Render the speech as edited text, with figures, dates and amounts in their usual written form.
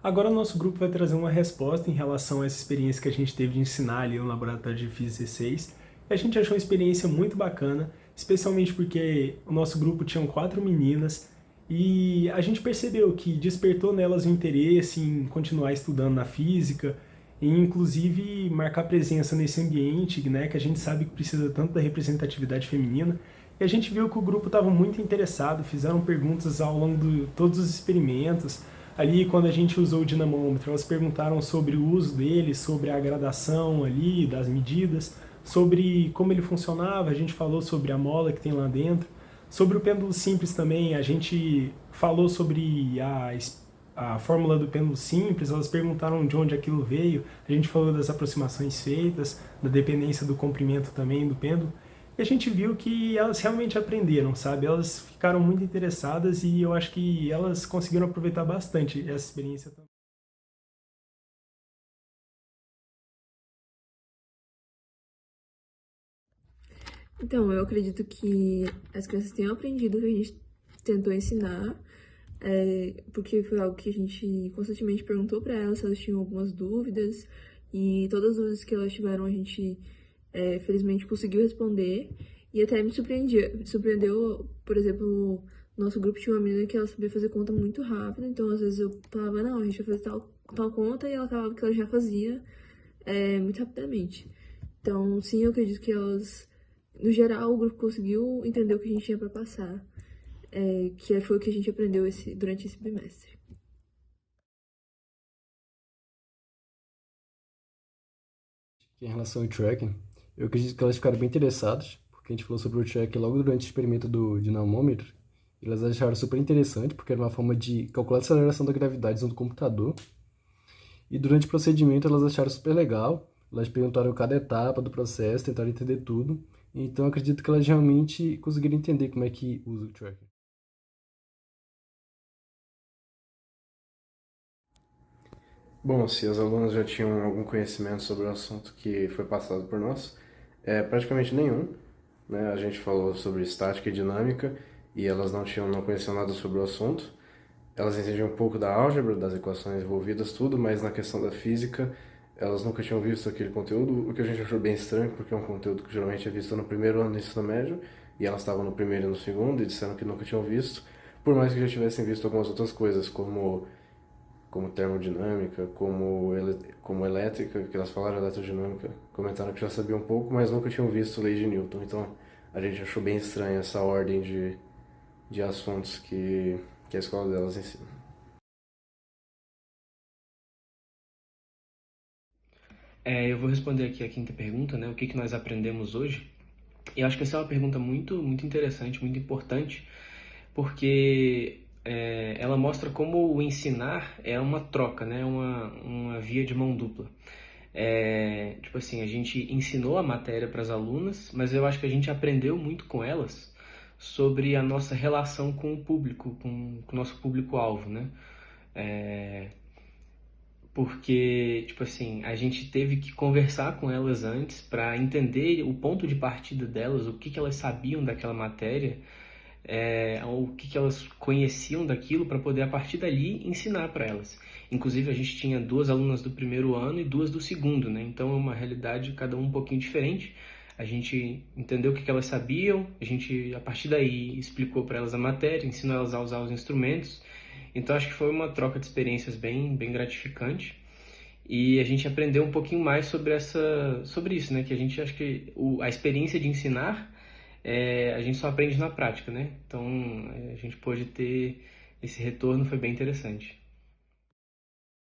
Agora o nosso grupo vai trazer uma resposta em relação a essa experiência que a gente teve de ensinar ali no laboratório de Física 16. E a gente achou uma experiência muito bacana, especialmente porque o nosso grupo tinha 4 meninas e a gente percebeu que despertou nelas o interesse em continuar estudando na física e inclusive marcar presença nesse ambiente, né, que a gente sabe que precisa tanto da representatividade feminina. E a gente viu que o grupo estava muito interessado, fizeram perguntas ao longo de todos os experimentos. Ali, quando a gente usou o dinamômetro, elas perguntaram sobre o uso dele, sobre a gradação ali, das medidas, sobre como ele funcionava, a gente falou sobre a mola que tem lá dentro. Sobre o pêndulo simples também, a gente falou sobre a fórmula do pêndulo simples, elas perguntaram de onde aquilo veio, a gente falou das aproximações feitas, da dependência do comprimento também do pêndulo. E a gente viu que elas realmente aprenderam, sabe? Elas ficaram muito interessadas e eu acho que elas conseguiram aproveitar bastante essa experiência também. Então, eu acredito que as crianças tenham aprendido o que a gente tentou ensinar, porque foi algo que a gente constantemente perguntou para elas se elas tinham algumas dúvidas, e todas as dúvidas que elas tiveram a gente, felizmente, conseguiu responder. E até surpreendeu, por exemplo, no nosso grupo tinha uma menina que ela sabia fazer conta muito rápido, então às vezes eu falava, não, a gente vai fazer tal conta, e ela falava que ela já fazia muito rapidamente. Então, sim, eu acredito que elas, no geral, o grupo conseguiu entender o que a gente tinha para passar, que foi o que a gente aprendeu durante esse bimestre. Em relação ao tracking, eu acredito que elas ficaram bem interessadas, porque a gente falou sobre o track logo durante o experimento do dinamômetro. E elas acharam super interessante, porque era uma forma de calcular a aceleração da gravidade usando o computador. E durante o procedimento elas acharam super legal, elas perguntaram cada etapa do processo, tentaram entender tudo. Então eu acredito que elas realmente conseguiram entender como é que usa o tracking. Bom, se as alunas já tinham algum conhecimento sobre o assunto que foi passado por nós, praticamente nenhum, né? A gente falou sobre estática e dinâmica e elas não conheciam nada sobre o assunto. Elas entendiam um pouco da álgebra, das equações envolvidas, tudo, mas na questão da física, elas nunca tinham visto aquele conteúdo, o que a gente achou bem estranho, porque é um conteúdo que geralmente é visto no primeiro ano do ensino médio, e elas estavam no primeiro e no segundo e disseram que nunca tinham visto, por mais que já tivessem visto algumas outras coisas, como termodinâmica, como elétrica, que elas falaram eletrodinâmica, comentaram que já sabiam um pouco, mas nunca tinham visto lei de Newton. Então a gente achou bem estranha essa ordem de assuntos que a escola delas ensina. Eu vou responder aqui a quinta pergunta, né? O que nós aprendemos hoje? E eu acho que essa é uma pergunta muito interessante, muito importante, porque ela mostra como o ensinar é uma troca, né? Uma via de mão dupla. Tipo assim, a gente ensinou a matéria para as alunas, mas eu acho que a gente aprendeu muito com elas sobre a nossa relação com o público, com o nosso público-alvo, né? Porque, tipo assim, a gente teve que conversar com elas antes para entender o ponto de partida delas, o que elas sabiam daquela matéria, o que elas conheciam daquilo, para poder, a partir dali, ensinar para elas. Inclusive, a gente tinha 2 alunas do primeiro ano e 2 do segundo, né? Então, é uma realidade, cada um pouquinho diferente. A gente entendeu o que elas sabiam, a gente, a partir daí, explicou para elas a matéria, ensinou elas a usar os instrumentos. Então, acho que foi uma troca de experiências bem gratificante. E a gente aprendeu um pouquinho mais sobre isso, né? Que a gente acha que a experiência de ensinar, a gente só aprende na prática, né? Então, a gente pôde ter esse retorno, foi bem interessante.